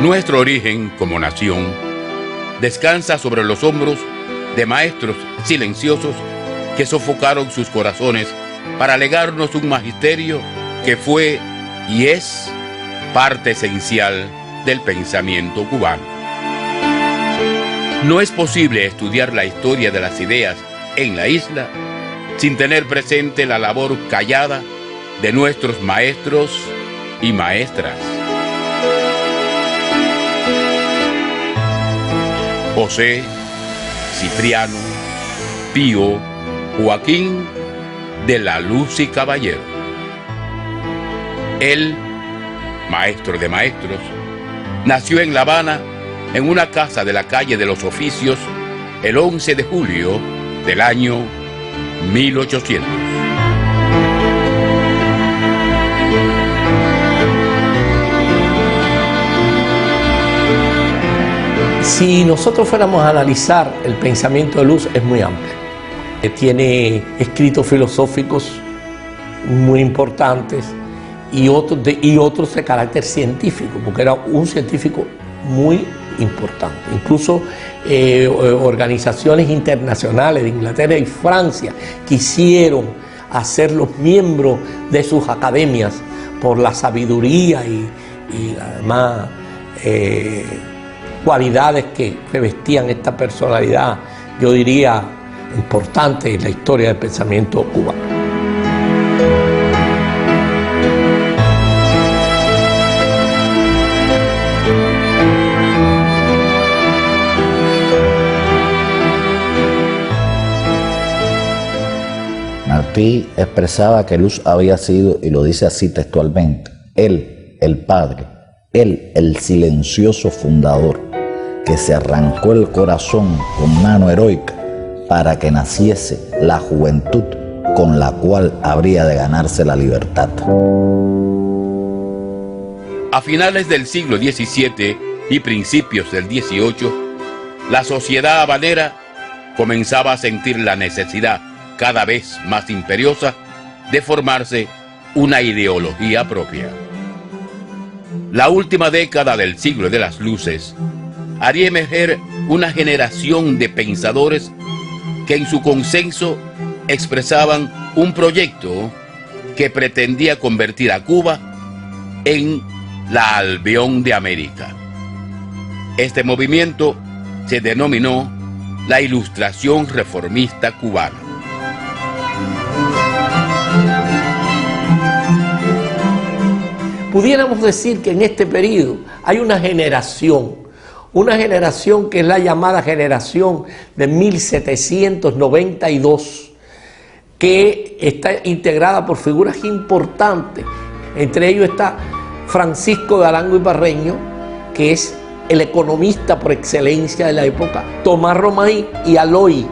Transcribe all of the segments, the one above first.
Nuestro origen como nación descansa sobre los hombros de maestros silenciosos que sofocaron sus corazones para legarnos un magisterio que fue y es parte esencial del pensamiento cubano. No es posible estudiar la historia de las ideas en la isla sin tener presente la labor callada de nuestros maestros y maestras. José, Cipriano, Pío, Joaquín de la Luz y Caballero. Él, maestro de maestros, nació en La Habana, en una casa de la calle de los Oficios, el 11 de julio del año 1800. Si nosotros fuéramos a analizar el pensamiento de Luz, es muy amplio. Tiene escritos filosóficos muy importantes y otros de carácter científico, porque era un científico muy importante. Incluso organizaciones internacionales de Inglaterra y Francia quisieron hacerlos miembros de sus academias por la sabiduría y además cualidades que revestían esta personalidad, yo diría, importante en la historia del pensamiento cubano. Martí expresaba que Luz había sido, y lo dice así textualmente, él, el padre, él, el silencioso fundador, que se arrancó el corazón con mano heroica para que naciese la juventud con la cual habría de ganarse la libertad. A finales del siglo XVII y principios del XVIII, la sociedad habanera comenzaba a sentir la necesidad cada vez más imperiosa de formarse una ideología propia. La última década del siglo de las luces haría emerger una generación de pensadores que en su consenso expresaban un proyecto que pretendía convertir a Cuba en la Albión de América. Este movimiento se denominó la Ilustración Reformista Cubana. Pudiéramos decir que en este periodo hay una generación que es la llamada generación de 1792, que está integrada por figuras importantes. Entre ellos está Francisco de Arango y Parreño, que es el economista por excelencia de la época, Tomás Romay y Aloy,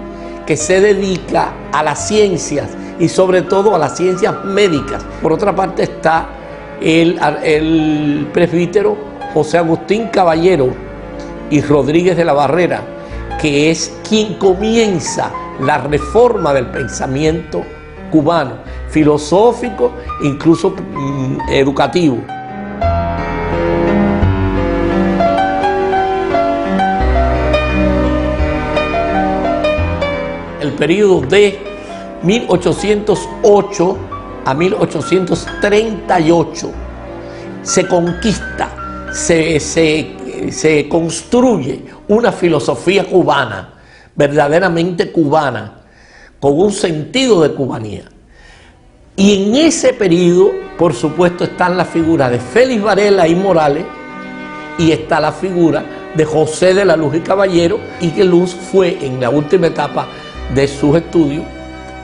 que se dedica a las ciencias y sobre todo a las ciencias médicas. Por otra parte está el presbítero José Agustín Caballero y Rodríguez de la Barrera, que es quien comienza la reforma del pensamiento cubano, filosófico, incluso educativo. El periodo de 1808 a 1838 se conquista, se construye una filosofía cubana, verdaderamente cubana, con un sentido de cubanía. Y en ese periodo, por supuesto, están las figuras de Félix Varela y Morales, y está la figura de José de la Luz y Caballero, y que Luz fue en la última etapa de sus estudios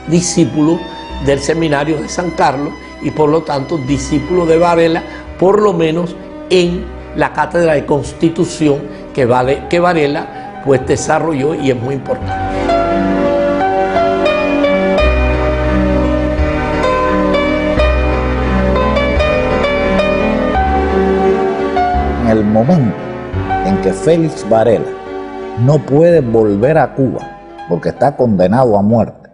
discípulo del seminario de San Carlos y por lo tanto discípulo de Varela, por lo menos en la cátedra de Constitución que Varela pues desarrolló y es muy importante. En el momento en que Félix Varela no puede volver a Cuba porque está condenado a muerte,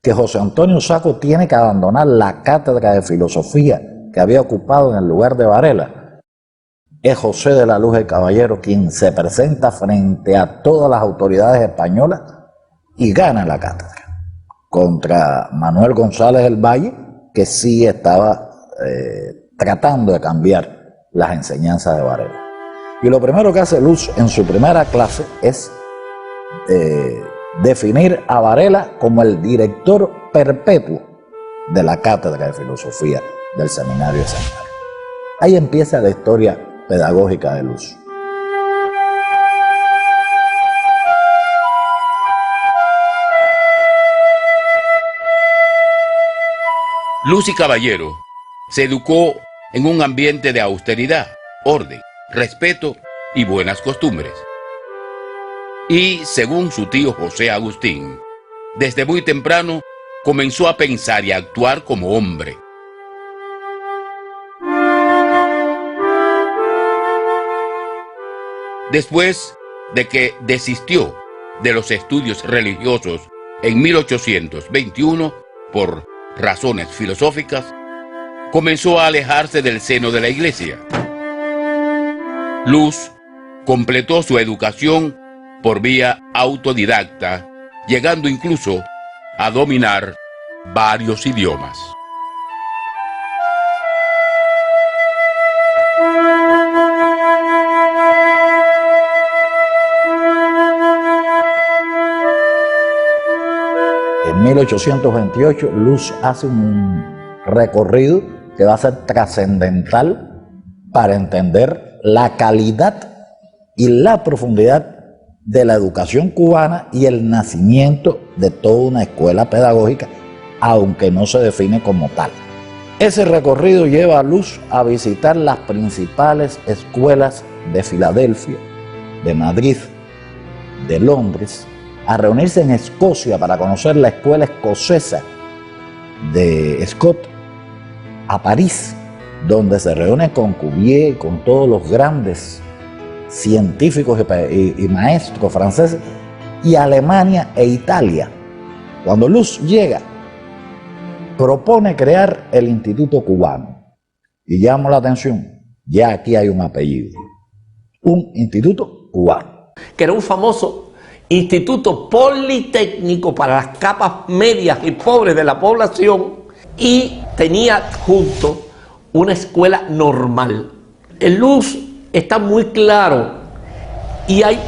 que José Antonio Saco tiene que abandonar la cátedra de filosofía que había ocupado en el lugar de Varela, es José de la Luz el Caballero quien se presenta frente a todas las autoridades españolas y gana la cátedra contra Manuel González del Valle, que sí estaba tratando de cambiar las enseñanzas de Varela. Y lo primero que hace Luz en su primera clase es definir a Varela como el director perpetuo de la cátedra de filosofía del Seminario de San Carlos. Ahí empieza la historia pedagógica de Luz. Luz y Caballero se educó en un ambiente de austeridad, orden, respeto y buenas costumbres. Y, según su tío José Agustín, desde muy temprano comenzó a pensar y a actuar como hombre. Después de que desistió de los estudios religiosos en 1821 por razones filosóficas, comenzó a alejarse del seno de la iglesia. Luz completó su educación por vía autodidacta, llegando incluso a dominar varios idiomas. En 1828, Luz hace un recorrido que va a ser trascendental para entender la calidad y la profundidad de la educación cubana y el nacimiento de toda una escuela pedagógica, aunque no se define como tal. Ese recorrido lleva a Luz a visitar las principales escuelas de Filadelfia, de Madrid, de Londres, a reunirse en Escocia para conocer la escuela escocesa de Scott, a París, donde se reúne con Cuvier y con todos los grandes científicos y maestros franceses, y Alemania e Italia. Cuando Luz llega, propone crear el Instituto Cubano. Y llama la atención, ya aquí hay un apellido, un Instituto Cubano. Que era un famoso instituto politécnico para las capas medias y pobres de la población, y tenía junto una escuela normal. En Luz está muy claro, y hay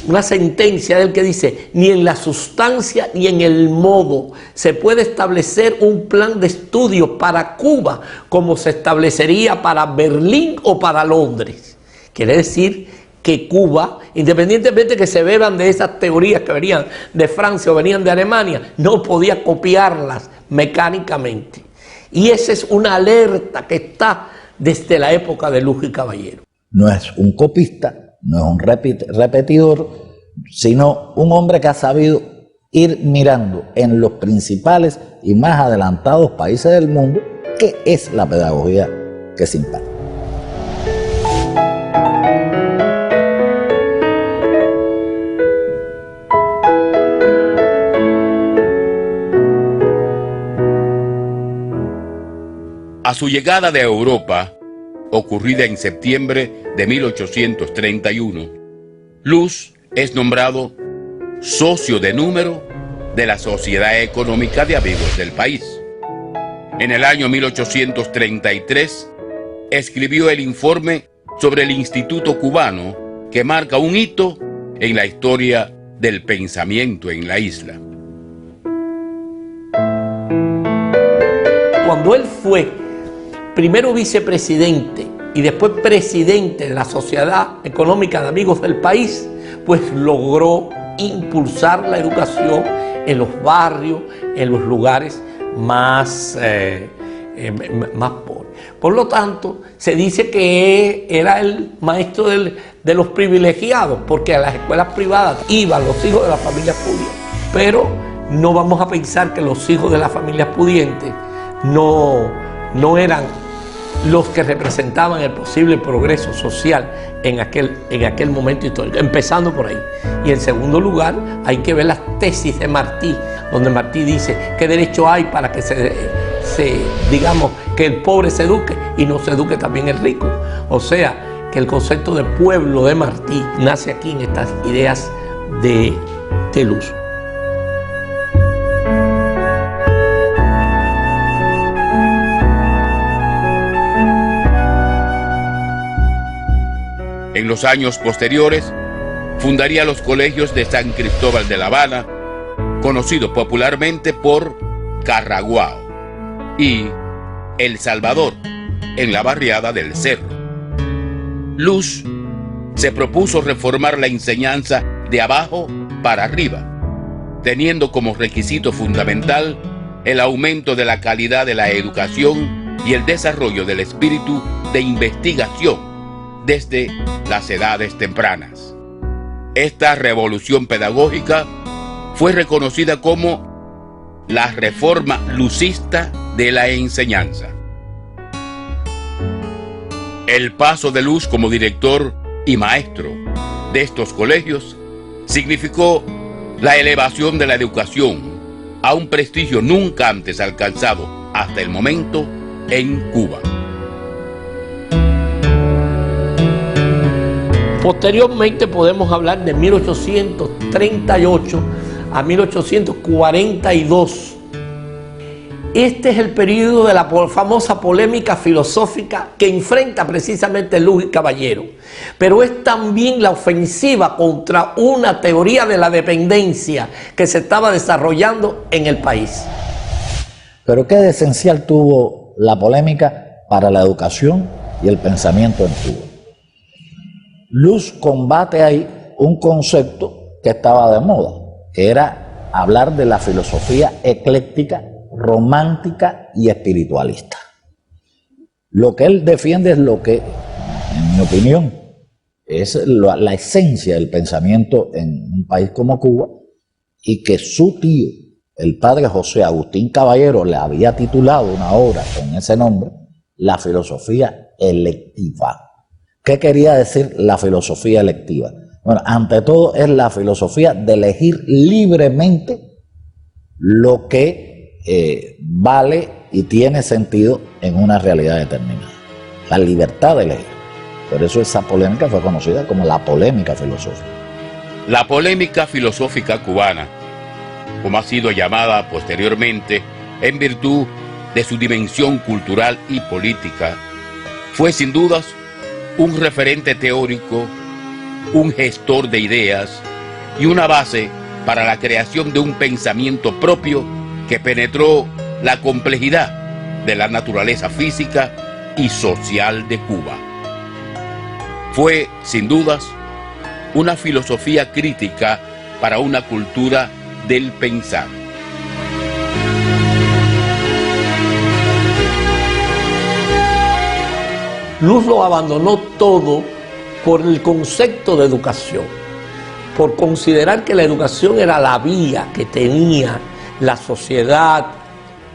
una sentencia del que dice: ni en la sustancia ni en el modo se puede establecer un plan de estudio para Cuba como se establecería para Berlín o para Londres. Quiere decir que Cuba, independientemente que se beban de esas teorías que venían de Francia o venían de Alemania, no podía copiarlas mecánicamente. Y esa es una alerta que está desde la época de Luz y Caballero. No es un copista, no es un repetidor, sino un hombre que ha sabido ir mirando en los principales y más adelantados países del mundo qué es la pedagogía que se imparte. A su llegada de Europa, ocurrida en septiembre de 1831, Luz es nombrado socio de número de la Sociedad Económica de Amigos del País. En el año 1833, escribió el informe sobre el Instituto Cubano, que marca un hito en la historia del pensamiento en la isla. Cuando él fue primero vicepresidente y después presidente de la Sociedad Económica de Amigos del País, pues logró impulsar la educación en los barrios, en los lugares más pobres. Por lo tanto, se dice que era el maestro de los privilegiados, porque a las escuelas privadas iban los hijos de las familias pudientes. Pero no vamos a pensar que los hijos de las familias pudientes no eran los que representaban el posible progreso social en aquel momento histórico, empezando por ahí. Y en segundo lugar, hay que ver las tesis de Martí, donde Martí dice qué derecho hay para que digamos, que el pobre se eduque y no se eduque también el rico. O sea, que el concepto de pueblo de Martí nace aquí en estas ideas de Luz. En los años posteriores, fundaría los colegios de San Cristóbal de La Habana, conocido popularmente por Carraguao, y El Salvador, en la barriada del Cerro. Luz se propuso reformar la enseñanza de abajo para arriba, teniendo como requisito fundamental el aumento de la calidad de la educación y el desarrollo del espíritu de investigación desde las edades tempranas. Esta revolución pedagógica fue reconocida como la reforma lucista de la enseñanza. El paso de Luz como director y maestro de estos colegios significó la elevación de la educación a un prestigio nunca antes alcanzado hasta el momento en Cuba. Posteriormente podemos hablar de 1838 a 1842. Este es el periodo de la famosa polémica filosófica que enfrenta precisamente Luz y Caballero, pero es también la ofensiva contra una teoría de la dependencia que se estaba desarrollando en el país. Pero ¿qué de esencial tuvo la polémica para la educación y el pensamiento en Cuba? Luz combate ahí un concepto que estaba de moda, que era hablar de la filosofía ecléctica, romántica y espiritualista. Lo que él defiende es lo que, en mi opinión, es la esencia del pensamiento en un país como Cuba, y que su tío, el padre José Agustín Caballero, le había titulado una obra con ese nombre, La filosofía electiva. ¿Qué quería decir la filosofía electiva? Bueno, ante todo es la filosofía de elegir libremente lo que vale y tiene sentido en una realidad determinada. La libertad de elegir. Por eso esa polémica fue conocida como la polémica filosófica. La polémica filosófica cubana, como ha sido llamada posteriormente en virtud de su dimensión cultural y política, fue sin dudas un referente teórico, un gestor de ideas y una base para la creación de un pensamiento propio que penetró la complejidad de la naturaleza física y social de Cuba. Fue, sin dudas, una filosofía crítica para una cultura del pensar. Luz lo abandonó todo por el concepto de educación, por considerar que la educación era la vía que tenía la sociedad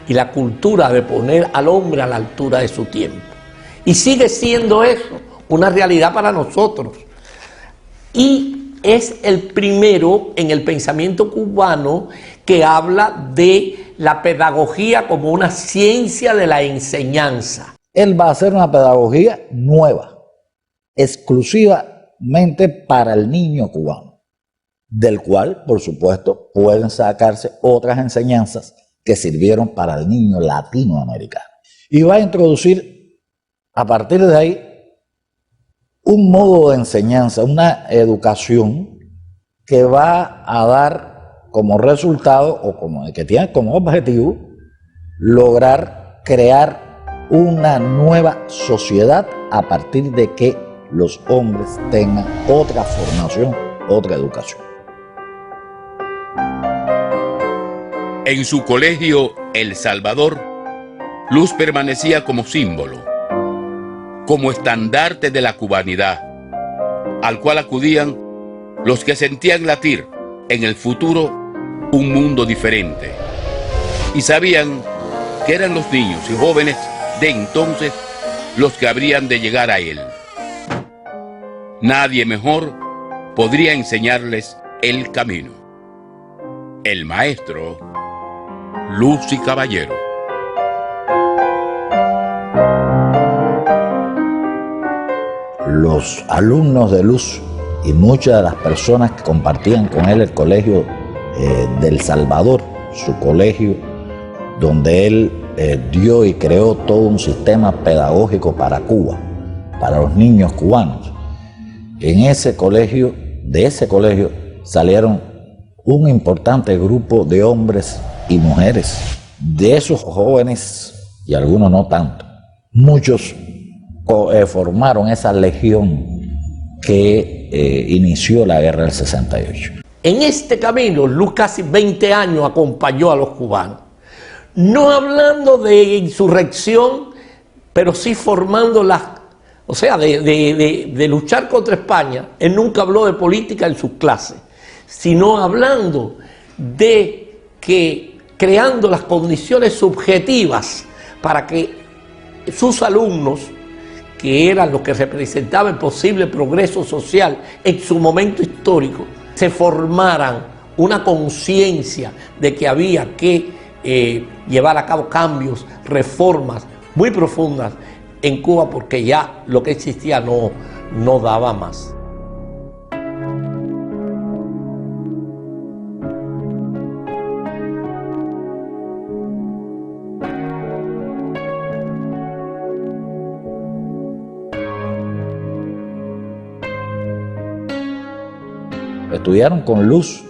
y la cultura de poner al hombre a la altura de su tiempo. Y sigue siendo eso una realidad para nosotros. Y es el primero en el pensamiento cubano que habla de la pedagogía como una ciencia de la enseñanza. Él va a hacer una pedagogía nueva, exclusivamente para el niño cubano, del cual, por supuesto, pueden sacarse otras enseñanzas que sirvieron para el niño latinoamericano. Y va a introducir, a partir de ahí, un modo de enseñanza, una educación que va a dar como resultado, o que tiene como objetivo, lograr crear una nueva sociedad a partir de que los hombres tengan otra formación, otra educación. En su colegio El Salvador, Luz permanecía como símbolo, como estandarte de la cubanidad, al cual acudían los que sentían latir en el futuro un mundo diferente, y sabían que eran los niños y jóvenes de entonces los que habrían de llegar a él. Nadie mejor podría enseñarles el camino. El maestro Luz y Caballero. los alumnos de Luz y muchas de las personas que compartían con él el colegio del Salvador, su colegio donde él dio y creó todo un sistema pedagógico para Cuba, para los niños cubanos. En ese colegio, de ese colegio, salieron un importante grupo de hombres y mujeres. De esos jóvenes, y algunos no tanto, muchos formaron esa legión que inició la guerra del 68. En este camino, Luz casi 20 años acompañó a los cubanos. No hablando de insurrección, pero sí formando o sea, de luchar contra España. Él nunca habló de política en sus clases, sino hablando de que creando las condiciones subjetivas para que sus alumnos, que eran los que representaban el posible progreso social en su momento histórico, se formaran una conciencia de que había que llevar a cabo cambios, reformas muy profundas en Cuba, porque ya lo que existía no daba más. Estudiaron con Luz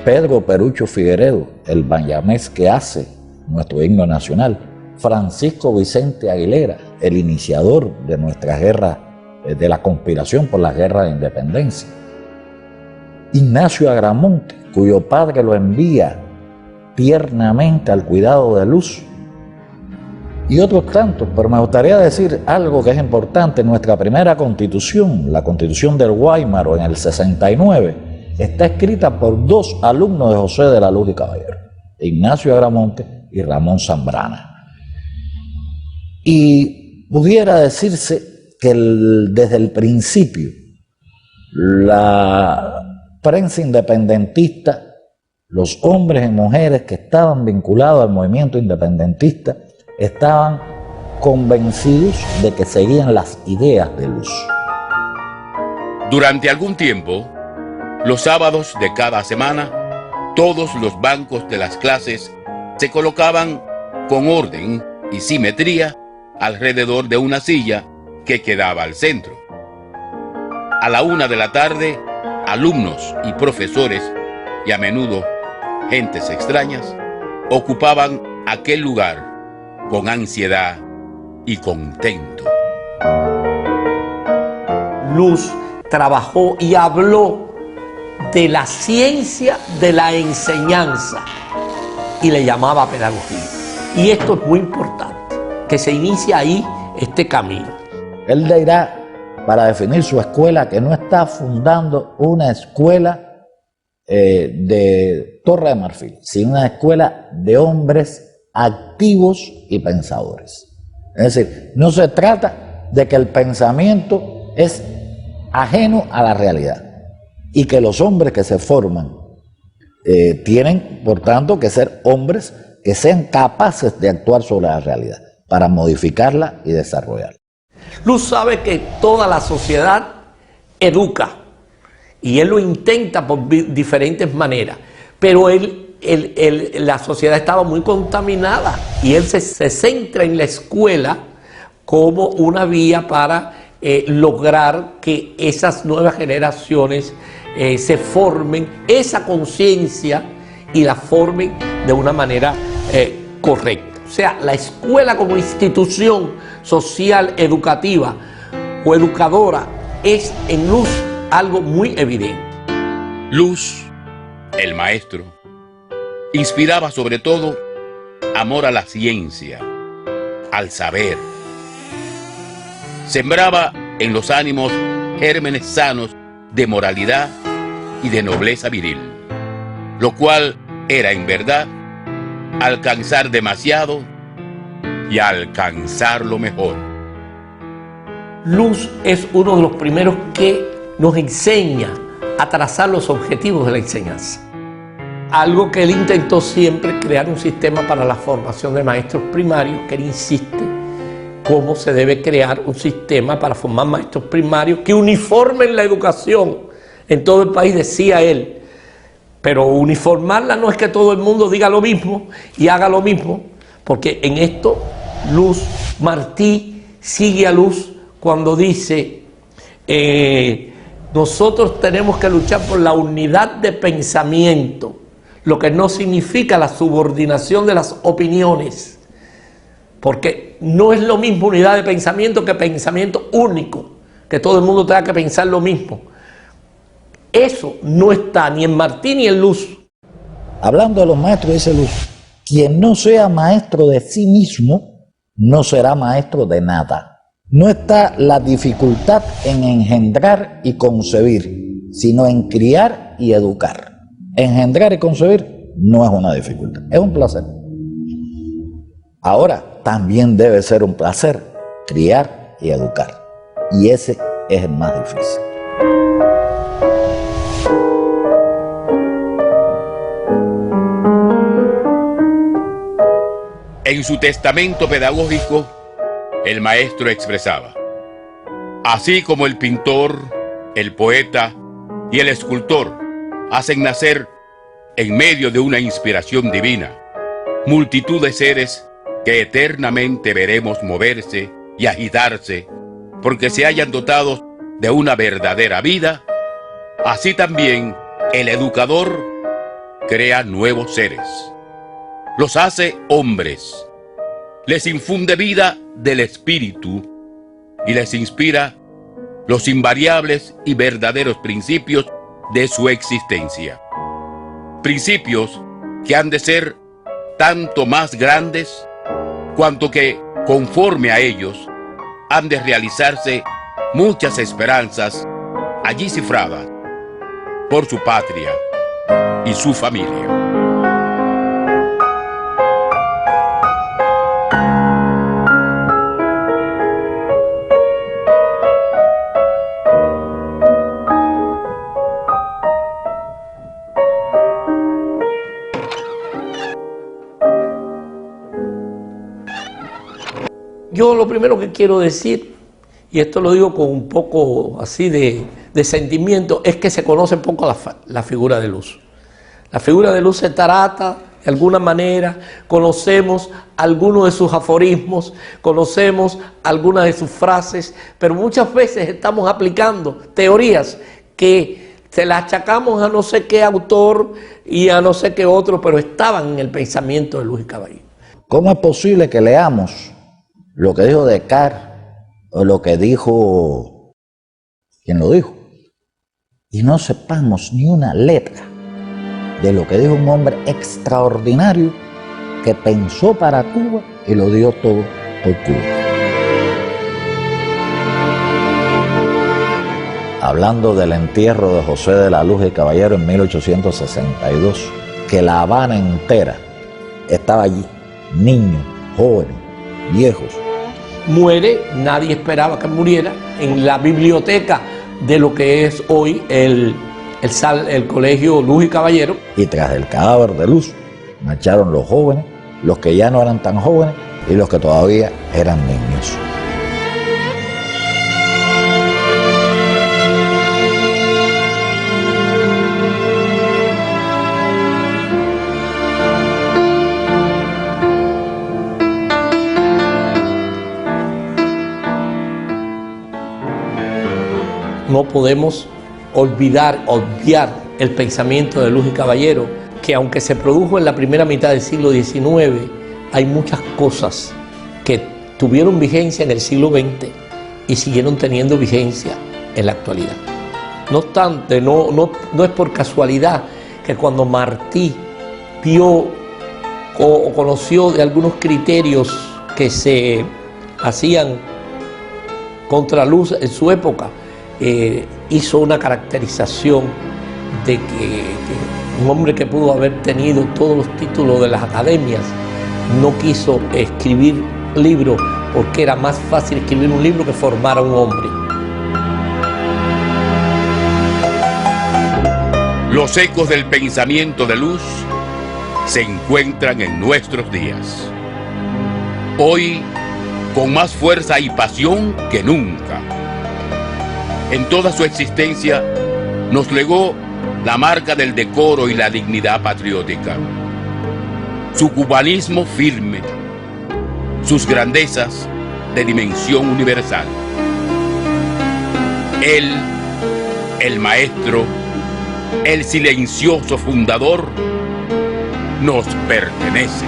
Pedro Perucho Figueredo, el bayamés que hace nuestro himno nacional, Francisco Vicente Aguilera, el iniciador de nuestra guerra, de la conspiración por la guerra de independencia, Ignacio Agramonte, cuyo padre lo envía tiernamente al cuidado de Luz, y otros tantos. Pero me gustaría decir algo que es importante. Nuestra primera constitución, la constitución del Guáimaro en el 69, está escrita por dos alumnos de José de la Luz y Caballero, Ignacio Agramonte y Ramón Zambrana. Y pudiera decirse que desde el principio la prensa independentista, los hombres y mujeres que estaban vinculados al movimiento independentista, estaban convencidos de que seguían las ideas de Luz. Durante algún tiempo, los sábados de cada semana, todos los bancos de las clases se colocaban con orden y simetría alrededor de una silla que quedaba al centro. A la 1 de la tarde, alumnos y profesores, y a menudo gentes extrañas, ocupaban aquel lugar con ansiedad y contento. Luz trabajó y habló de la ciencia de la enseñanza y le llamaba pedagogía. Y esto es muy importante, que se inicie ahí este camino. Él dirá, para definir su escuela, que no está fundando una escuela de Torre de Marfil, sino una escuela de hombres activos y pensadores. Es decir, no se trata de que el pensamiento es ajeno a la realidad y que los hombres que se forman tienen, por tanto, que ser hombres que sean capaces de actuar sobre la realidad para modificarla y desarrollarla. Luz sabe que toda la sociedad educa y él lo intenta por diferentes maneras, pero la sociedad estaba muy contaminada y él se centra en la escuela como una vía para lograr que esas nuevas generaciones se formen esa conciencia y la formen de una manera correcta. O sea, la escuela como institución social, educativa o educadora es en Luz algo muy evidente. Luz, el maestro, inspiraba sobre todo amor a la ciencia, al saber. Sembraba en los ánimos gérmenes sanos de moralidad y de nobleza viril, lo cual era en verdad alcanzar demasiado y alcanzar lo mejor. Luz es uno de los primeros que nos enseña a trazar los objetivos de la enseñanza. Algo que él intentó siempre, crear un sistema para la formación de maestros primarios, que él insiste cómo se debe crear un sistema para formar maestros primarios que uniformen la educación en todo el país, decía él. Pero uniformarla no es que todo el mundo diga lo mismo y haga lo mismo, porque en esto Luz Martí sigue a Luz cuando dice: nosotros tenemos que luchar por la unidad de pensamiento, lo que no significa la subordinación de las opiniones, porque no es lo mismo unidad de pensamiento que pensamiento único, que todo el mundo tenga que pensar lo mismo. Eso no está ni en Martí ni en Luz. Hablando de los maestros, dice Luz: quien no sea maestro de sí mismo, no será maestro de nada. No está la dificultad en engendrar y concebir, sino en criar y educar. Engendrar y concebir no es una dificultad, es un placer. Ahora, también debe ser un placer criar y educar. Y ese es el más difícil. En su testamento pedagógico, el maestro expresaba: así como el pintor, el poeta y el escultor hacen nacer, en medio de una inspiración divina, multitud de seres que eternamente veremos moverse y agitarse porque se hayan dotados de una verdadera vida, así también el educador crea nuevos seres. Los hace hombres, les infunde vida del espíritu y les inspira los invariables y verdaderos principios de su existencia. Principios que han de ser tanto más grandes cuanto que, conforme a ellos, han de realizarse muchas esperanzas allí cifradas por su patria y su familia. Yo lo primero que quiero decir, y esto lo digo con un poco así de sentimiento, es que se conoce poco la figura de Luz. La figura de Luz se trata de alguna manera, conocemos algunos de sus aforismos, conocemos algunas de sus frases, pero muchas veces estamos aplicando teorías que se las achacamos a no sé qué autor y a no sé qué otro, pero estaban en el pensamiento de Luis Caballero. ¿Cómo es posible que leamos lo que dijo Descartes o lo que dijo quien lo dijo y no sepamos ni una letra de lo que dijo un hombre extraordinario que pensó para Cuba y lo dio todo por Cuba? Hablando del entierro de José de la Luz y Caballero en 1862, que La Habana entera estaba allí, niños, jóvenes, viejos. Muere, nadie esperaba que muriera, en la biblioteca de lo que es hoy el colegio Luz y Caballero. Y tras el cadáver de Luz marcharon los jóvenes, los que ya no eran tan jóvenes y los que todavía eran niños. No podemos obviar el pensamiento de Luz y Caballero, que aunque se produjo en la primera mitad del siglo XIX, hay muchas cosas que tuvieron vigencia en el siglo XX y siguieron teniendo vigencia en la actualidad. No obstante, no es por casualidad que cuando Martí vio o conoció de algunos criterios que se hacían contra Luz en su época, hizo una caracterización de que un hombre que pudo haber tenido todos los títulos de las academias no quiso escribir libros porque era más fácil escribir un libro que formar a un hombre. Los ecos del pensamiento de Luz se encuentran en nuestros días. Hoy, con más fuerza y pasión que nunca. En toda su existencia nos legó la marca del decoro y la dignidad patriótica, su cubanismo firme, sus grandezas de dimensión universal. Él, el maestro, el silencioso fundador, nos pertenece.